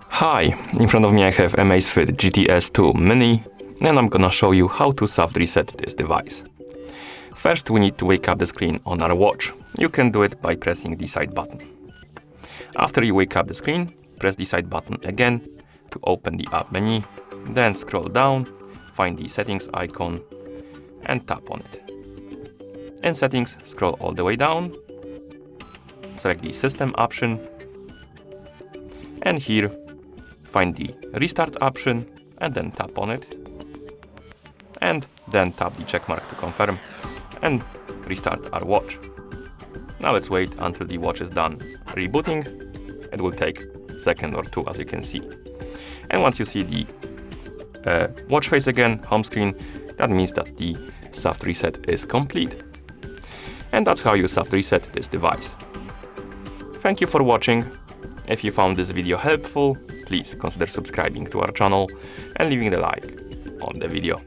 Hi, in front of me I have Amazfit GTS 2 Mini, and I'm gonna show you how to soft reset this device. First, we need to wake up the screen on our watch. You can do it by pressing the side button. After you wake up the screen, press the side button again to open the app menu, then scroll down, find the settings icon and tap on it. In settings, scroll all the way down, select the system option, and here find the restart option and then tap on it, and then tap the check mark to confirm and restart our watch. Now let's wait until the watch is done rebooting. It will take a second or two, as you can see. And once you see the watch face again, home screen, that means that the soft reset is complete. And that's how you soft reset this device. Thank you for watching. If you found this video helpful, please consider subscribing to our channel and leaving a like on the video.